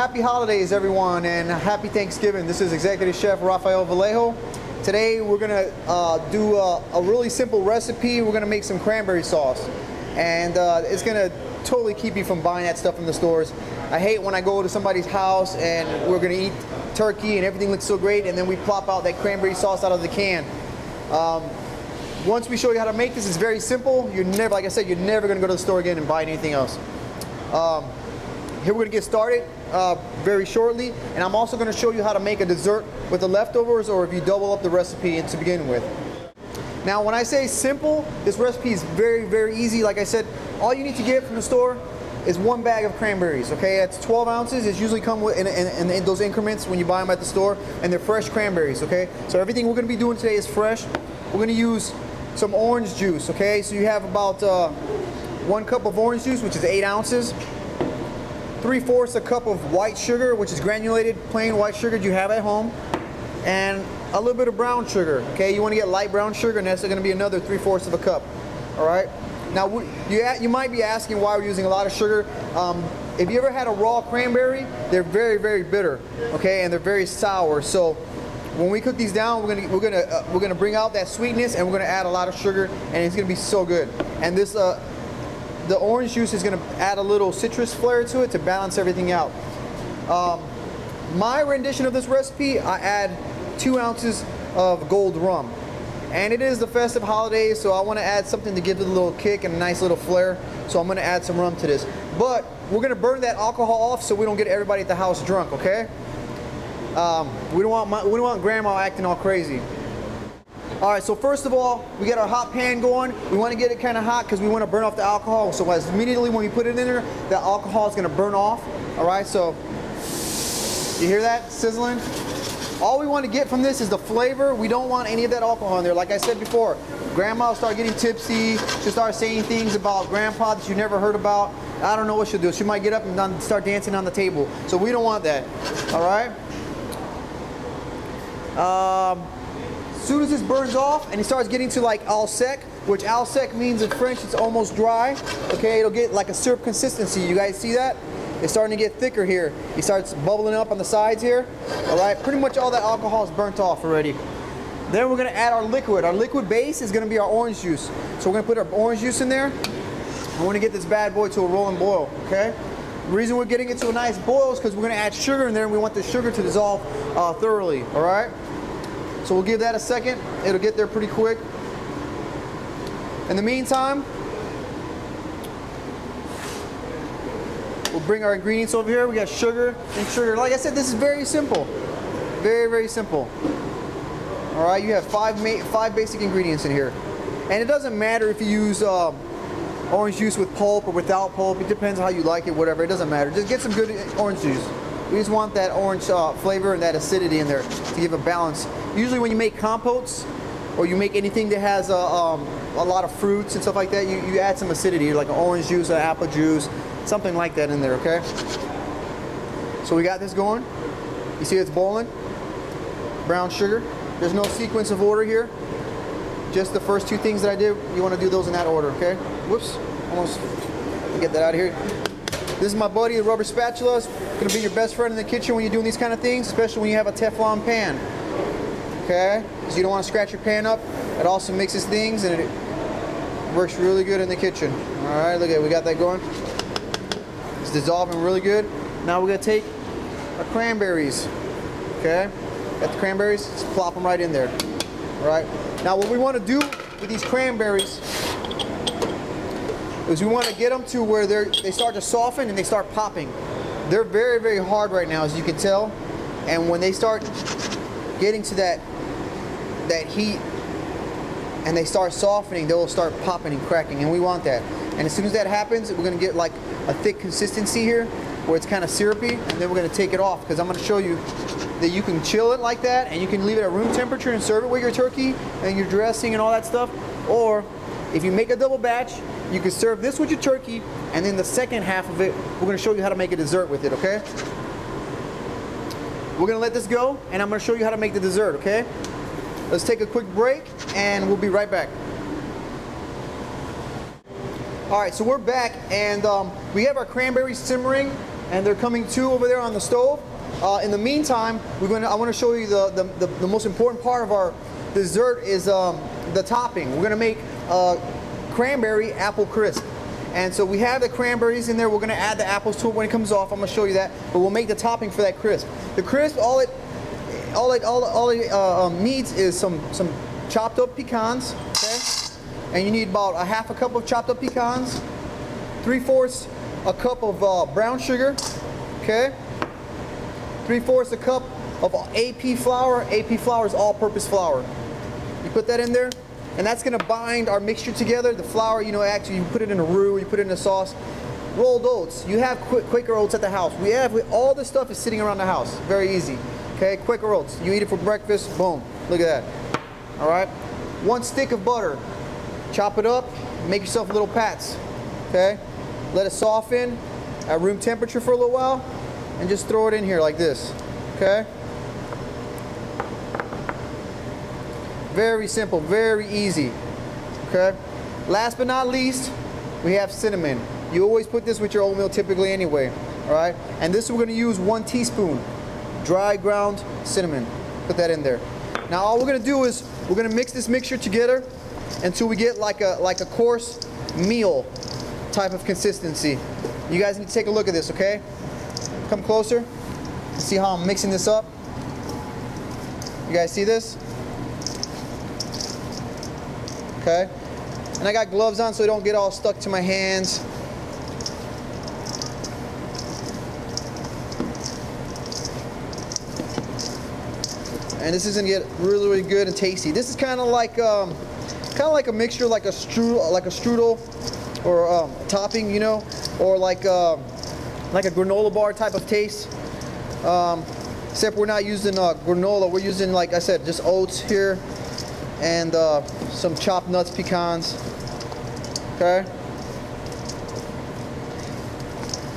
happy holidays, everyone, and happy Thanksgiving. This is Executive Chef Rafael Vallejo. Today we're gonna do a really simple recipe. We're gonna make some cranberry sauce, and it's gonna totally keep you from buying that stuff in the stores. I hate when I go to somebody's house and we're gonna eat turkey and everything looks so great, and then we plop out that cranberry sauce out of the can. Once we show you how to make this, it's very simple. You're never, like I said, you're never gonna go to the store again and buy anything else. Here we're gonna get started very shortly, and I'm also gonna show you how to make a dessert with the leftovers, or if you double up the recipe to begin with. Now, when I say simple, this recipe is very, very easy. Like I said, all you need to get from the store is one bag of cranberries, okay? It's 12 ounces. It's usually come with in those increments when you buy them at the store, and they're fresh cranberries, okay? So everything we're gonna be doing today is fresh. We're gonna use some orange juice, okay? So you have about 1 cup of orange juice, which is 8 ounces. 3/4 a cup of white sugar, which is granulated plain white sugar you have at home, and a little bit of brown sugar, okay? You want to get light brown sugar, and that's going to be another 3/4 of a cup. All right. Now you might be asking why we're using a lot of sugar. If you ever had a raw cranberry, they're very, very bitter, okay, and they're very sour. So when we cook these down, we're gonna bring out that sweetness, and we're gonna add a lot of sugar, and it's gonna be so good. And this the orange juice is going to add a little citrus flair to it to balance everything out. My rendition of this recipe, I add 2 ounces of gold rum. And it is the festive holidays, so I want to add something to give it a little kick and a nice little flair. So I'm going to add some rum to this. But we're going to burn that alcohol off so we don't get everybody at the house drunk, okay? We don't want grandma acting all crazy. All right, so first of all, we get our hot pan going. We want to get it kind of hot because we want to burn off the alcohol. So as immediately when we put it in there, the alcohol is going to burn off. All right, so you hear that sizzling? All we want to get from this is the flavor. We don't want any of that alcohol in there. Like I said before, grandma will start getting tipsy. She'll start saying things about grandpa that you never heard about. I don't know what she'll do. She might get up and start dancing on the table. So we don't want that. All right? As soon as this burns off and it starts getting to like al sec, which al sec means in French it's almost dry, okay, it'll get like a syrup consistency. You guys see that? It's starting to get thicker here. It starts bubbling up on the sides here. All right, pretty much all that alcohol is burnt off already. Then we're gonna add our liquid. Our liquid base is gonna be our orange juice. So we're gonna put our orange juice in there. I wanna get this bad boy to a rolling boil, okay? The reason we're getting it to a nice boil is because we're gonna add sugar in there, and we want the sugar to dissolve thoroughly, all right? So we'll give that a second. It'll get there pretty quick. In the meantime, we'll bring our ingredients over here. We got sugar and sugar. Like I said, this is very simple. Very, very simple. All right, you have five basic ingredients in here. And it doesn't matter if you use orange juice with pulp or without pulp. It depends how you like it, whatever. It doesn't matter. Just get some good orange juice. We just want that orange flavor and that acidity in there to give a balance. Usually when you make compotes or you make anything that has a lot of fruits and stuff like that, you add some acidity, like an orange juice, an apple juice, something like that in there, okay? So we got this going. You see it's boiling. Brown sugar. There's no sequence of order here. Just the first 2 things that I did, you want to do those in that order, okay? Whoops, almost get that out of here. This is my buddy, the rubber spatula. It's gonna be your best friend in the kitchen when you're doing these kind of things, especially when you have a Teflon pan. Okay? So you don't want to scratch your pan up. It also mixes things, and it works really good in the kitchen. All right, look at it. We got that going. It's dissolving really good. Now we're gonna take our cranberries. Okay? Got the cranberries. Just plop them right in there. All right. Now what we want to do with these cranberries is we want to get them to where they start to soften and they start popping. They're very, very hard right now, as you can tell. And when they start getting to that heat and they start softening, they'll start popping and cracking, and we want that. And as soon as that happens, we're gonna get like a thick consistency here where it's kind of syrupy, and then we're gonna take it off because I'm gonna show you that you can chill it like that, and you can leave it at room temperature and serve it with your turkey and your dressing and all that stuff. Or if you make a double batch, you can serve this with your turkey, and then the second half of it, we're gonna show you how to make a dessert with it, okay? We're gonna let this go, and I'm gonna show you how to make the dessert, okay? Let's take a quick break, and we'll be right back. All right, so we're back, and we have our cranberries simmering and they're coming too over there on the stove. In the meantime, I want to show you the most important part of our dessert is the topping. We're gonna make cranberry apple crisp. And so we have the cranberries in there. We're gonna add the apples to it when it comes off. I'm gonna show you that, but we'll make the topping for that crisp. The crisp, all it needs is some chopped up pecans, okay? And you need about a half a cup of chopped up pecans, 3/4 a cup of brown sugar, okay? 3/4 a cup of AP flour. AP flour is all-purpose flour. You put that in there, and that's gonna bind our mixture together. The flour, you know, actually you put it in a roux, you put it in a sauce. Rolled oats. You have Quaker oats at the house. All this stuff is sitting around the house. Very easy. Okay, Quaker oats. You eat it for breakfast. Boom. Look at that. All right. 1 stick of butter. Chop it up. Make yourself little pats. Okay. Let it soften at room temperature for a little while, and just throw it in here like this. Okay. Very simple. Very easy. Okay. Last but not least, we have cinnamon. You always put this with your oatmeal typically anyway. All right. And this we're going to use 1 teaspoon. Dry ground cinnamon. Put that in there. Now all we're gonna do is we're gonna mix this mixture together until we get like a coarse meal type of consistency. You guys need to take a look at this, okay? Come closer. See how I'm mixing this up? You guys see this? Okay. And I got gloves on so it don't get all stuck to my hands. And this is gonna get really, really good and tasty. This is kind of like a mixture, like a strudel, or topping, you know, or like a granola bar type of taste. Except we're not using granola. We're using, like I said, just oats here, and some chopped nuts, pecans. Okay.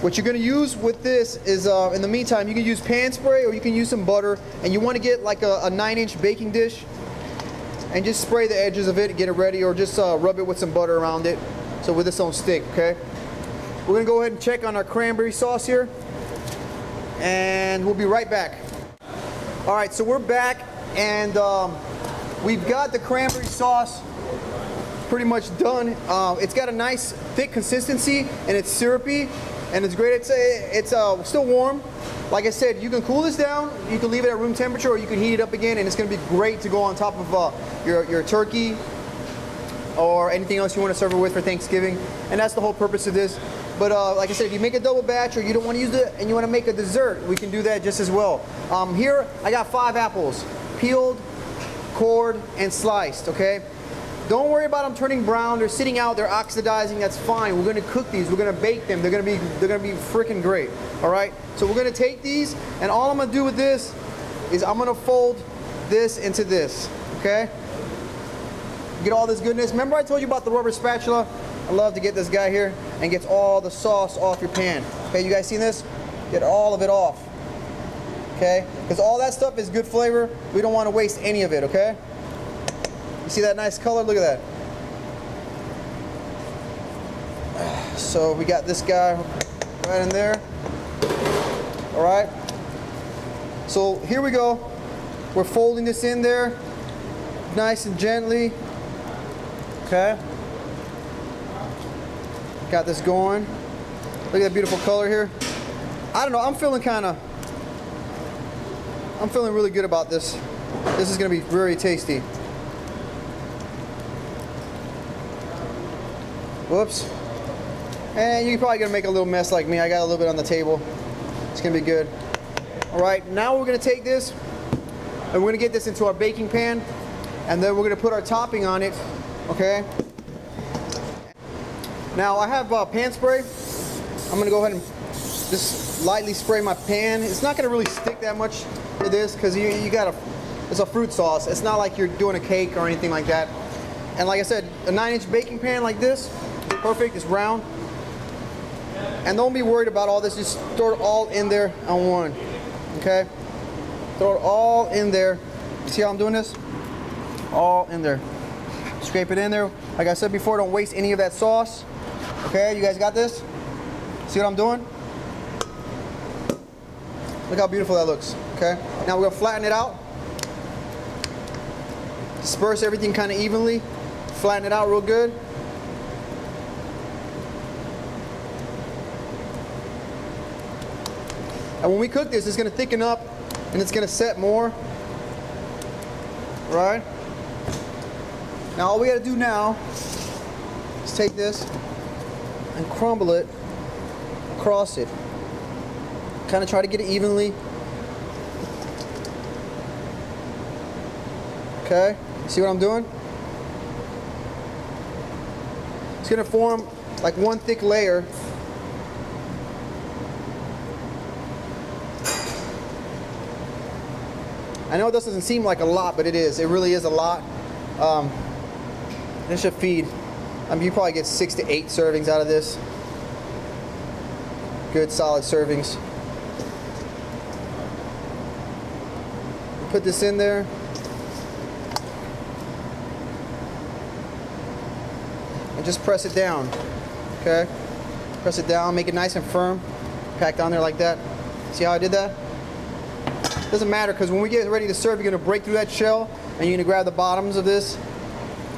What you're going to use with this is, in the meantime, you can use pan spray or you can use some butter, and you want to get like a 9-inch baking dish and just spray the edges of it, get it ready, or just rub it with some butter around it so with this on stick, okay? We're going to go ahead and check on our cranberry sauce here, and we'll be right back. All right, so we're back, and we've got the cranberry sauce pretty much done. It's got a nice thick consistency, and it's syrupy. And it's great. It's still warm. Like I said, you can cool this down. You can leave it at room temperature, or you can heat it up again, and it's going to be great to go on top of your turkey or anything else you want to serve it with for Thanksgiving. And that's the whole purpose of this. But like I said, if you make a double batch or you don't want to use it and you want to make a dessert, we can do that just as well. Here I got 5 apples, peeled, cored, and sliced. Okay. Don't worry about them turning brown. They're sitting out. They're oxidizing. That's fine. We're going to cook these. We're going to bake them. They're going to be freaking great. All right. So we're going to take these, and all I'm going to do with this is I'm going to fold this into this. Okay. Get all this goodness. Remember I told you about the rubber spatula? I love to get this guy here and gets all the sauce off your pan. Okay. You guys seen this? Get all of it off. Okay. Because all that stuff is good flavor. We don't want to waste any of it. Okay. You see that nice color? Look at that. So we got this guy right in there. All right. So here we go. We're folding this in there, nice and gently. Okay. Got this going. Look at that beautiful color here. I don't know. I'm feeling really good about this. This is going to be very tasty. Whoops. And you're probably gonna make a little mess like me. I got a little bit on the table. It's gonna be good. All right, now we're gonna take this and we're gonna get this into our baking pan, and then we're gonna put our topping on it, okay? Now I have pan spray. I'm gonna go ahead and just lightly spray my pan. It's not gonna really stick that much to this because it's a fruit sauce. It's not like you're doing a cake or anything like that. And like I said, a 9-inch baking pan like this, perfect. It's round. And don't be worried about all this. Just throw it all in there on one. Okay? Throw it all in there. You see how I'm doing this? All in there. Scrape it in there. Like I said before, don't waste any of that sauce. Okay? You guys got this? See what I'm doing? Look how beautiful that looks, okay? Now we're gonna flatten it out. Disperse everything kind of evenly. Flatten it out real good. And when we cook this, it's gonna thicken up and it's gonna set more, right? Now all we gotta do now is take this and crumble it across it. Kind of try to get it evenly. Okay, see what I'm doing? It's gonna form like one thick layer. I know this doesn't seem like a lot, but it is. It really is a lot. This should feed, I mean, you probably get 6 to 8 servings out of this. Good solid servings. Put this in there. And just press it down, okay? Press it down, make it nice and firm. Pack down there like that. See how I did that? Doesn't matter, because when we get ready to serve, you're gonna break through that shell and you're gonna grab the bottoms of this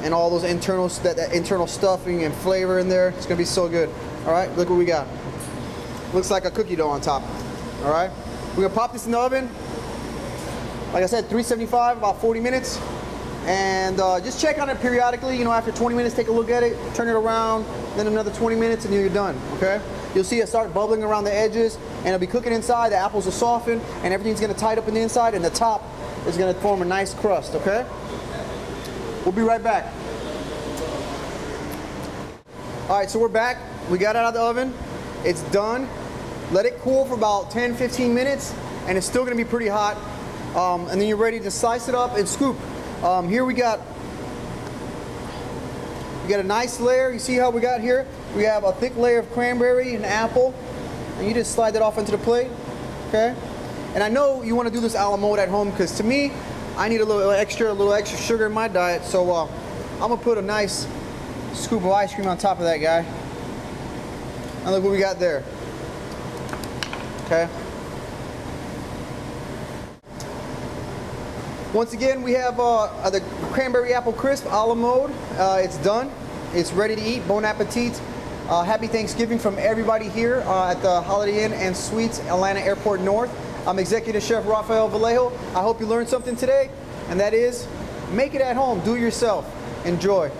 and all those internal, that internal stuffing and flavor in there. It's gonna be so good. All right, look what we got. Looks like a cookie dough on top. All right, we're gonna pop this in the oven. Like I said, 375, about 40 minutes. And just check on it periodically. You know, after 20 minutes, take a look at it, turn it around, then another 20 minutes and you're done, okay? You'll see it start bubbling around the edges and it'll be cooking inside, the apples will soften and everything's gonna tight up in the inside and the top is gonna form a nice crust, okay? We'll be right back. All right, so we're back. We got it out of the oven. It's done. Let it cool for about 10-15 minutes and it's still gonna be pretty hot. And then you're ready to slice it up and scoop. Here we got a nice layer. You see how we got here? We have a thick layer of cranberry and apple, and you just slide that off into the plate, okay? And I know you want to do this a la mode at home, because to me, I need a little extra sugar in my diet, so I'm gonna put a nice scoop of ice cream on top of that guy. And look what we got there, okay? Once again, we have the Cranberry Apple Crisp a la mode. It's done. It's ready to eat. Bon appetit. Happy Thanksgiving from everybody here at the Holiday Inn and Suites, Atlanta Airport North. I'm Executive Chef Rafael Vallejo. I hope you learned something today, and that is, make it at home. Do it yourself. Enjoy.